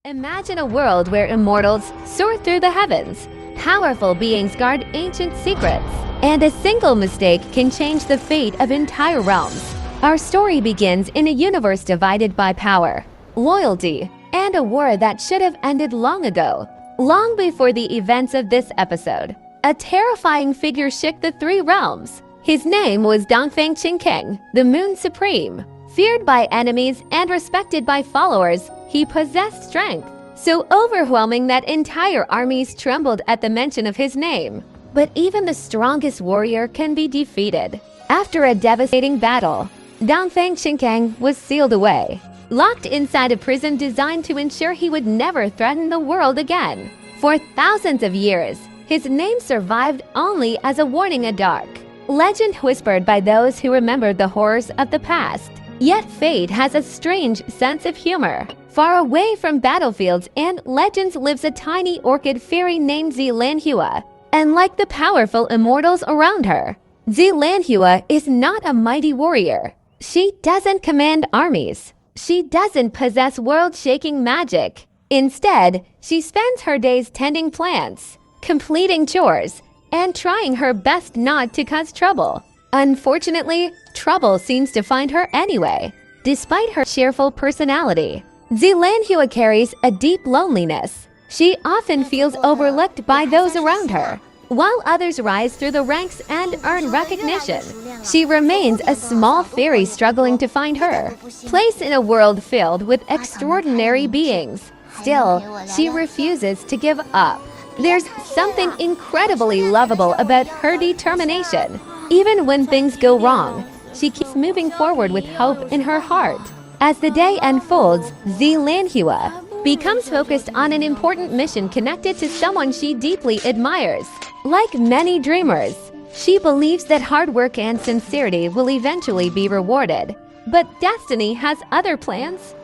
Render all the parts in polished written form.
Imagine a world where immortals soar through the heavens. Powerful beings guard ancient secrets, and a single mistake can change the fate of entire realms. Our story begins in a universe divided by power, loyalty, and a war that should have ended long ago. Long before the events of this episode, a terrifying figure shook the three realms. His name was Dongfang Qingcang, the Moon Supreme. Feared by enemies and respected by followers, he possessed strength so overwhelming that entire armies trembled at the mention of his name. But even the strongest warrior can be defeated. After a devastating battle, Dongfang Qingcang was sealed away, locked inside a prison designed to ensure he would never threaten the world again. For thousands of years, his name survived only as a warning, a dark legend whispered by those who remembered the horrors of the past. Yet fate has a strange sense of humor. Far away from battlefields and legends lives a tiny orchid fairy named Xiao Lanhua. And like the powerful immortals around her, Xiao Lanhua is not a mighty warrior. She doesn't command armies. She doesn't possess world-shaking magic. Instead, she spends her days tending plants, completing chores, and trying her best not to cause trouble. Unfortunately, trouble seems to find her anyway. Despite her cheerful personality, Xiao Lanhua carries a deep loneliness. She often feels overlooked by those around her. While others rise through the ranks and earn recognition, she remains a small fairy struggling to find her place in a world filled with extraordinary beings. Still, she refuses to give up. There's something incredibly lovable about her determination. Even when things go wrong, she keeps moving forward with hope in her heart. As the day unfolds, Xiao Lanhua becomes focused on an important mission connected to someone she deeply admires. Like many dreamers, she believes that hard work and sincerity will eventually be rewarded. But destiny has other plans.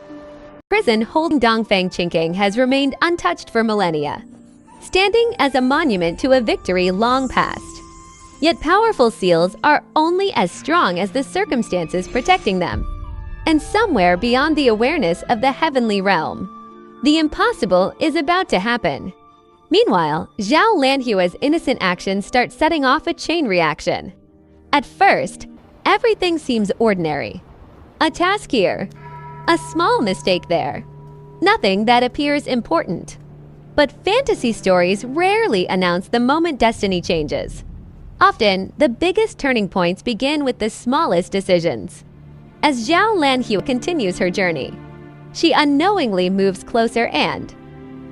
Prison holding Dongfang Qingcang has remained untouched for millennia, standing as a monument to a victory long past. Yet powerful seals are only as strong as the circumstances protecting them. And somewhere beyond the awareness of the heavenly realm, the impossible is about to happen. Meanwhile, Xiao Lanhua's innocent actions start setting off a chain reaction. At first, everything seems ordinary. A task here, a small mistake there, nothing that appears important. But fantasy stories rarely announce the moment destiny changes. Often, the biggest turning points begin with the smallest decisions. As Xiao Lanhua continues her journey, she unknowingly moves closer and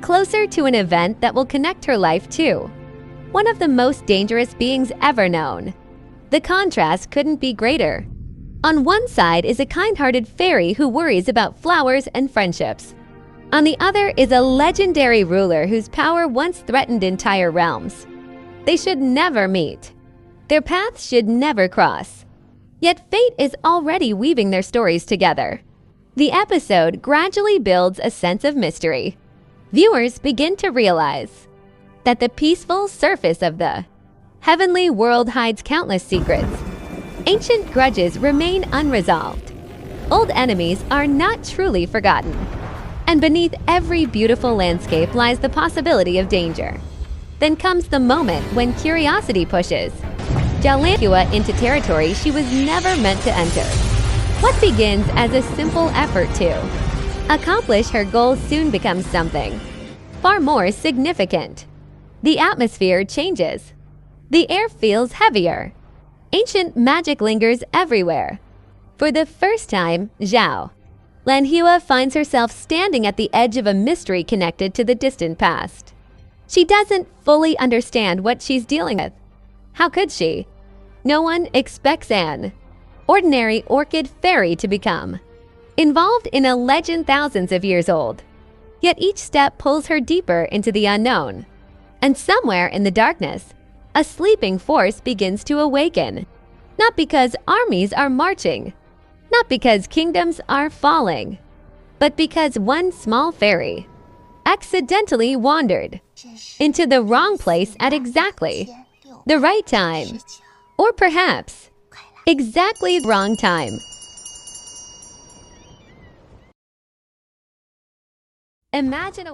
closer to an event that will connect her life to one of the most dangerous beings ever known. The contrast couldn't be greater. On one side is a kind-hearted fairy who worries about flowers and friendships. On the other is a legendary ruler whose power once threatened entire realms. They should never meet. Their paths should never cross. Yet fate is already weaving their stories together. The episode gradually builds a sense of mystery. Viewers begin to realize that the peaceful surface of the heavenly world hides countless secrets. Ancient grudges remain unresolved. Old enemies are not truly forgotten. And beneath every beautiful landscape lies the possibility of danger. Then comes the moment when curiosity pushes Xiao Lanhua into territory she was never meant to enter. What begins as a simple effort to accomplish her goal soon becomes something far more significant. The atmosphere changes. The air feels heavier. Ancient magic lingers everywhere. For the first time, Xiao Lanhua finds herself standing at the edge of a mystery connected to the distant past. She doesn't fully understand what she's dealing with. How could she? No one expects an ordinary orchid fairy to become involved in a legend thousands of years old. Yet each step pulls her deeper into the unknown. And somewhere in the darkness, a sleeping force begins to awaken. Not because armies are marching, not because kingdoms are falling, but because one small fairy accidentally wandered into the wrong place at exactly the right time. Or perhaps exactly the wrong time. Imagine a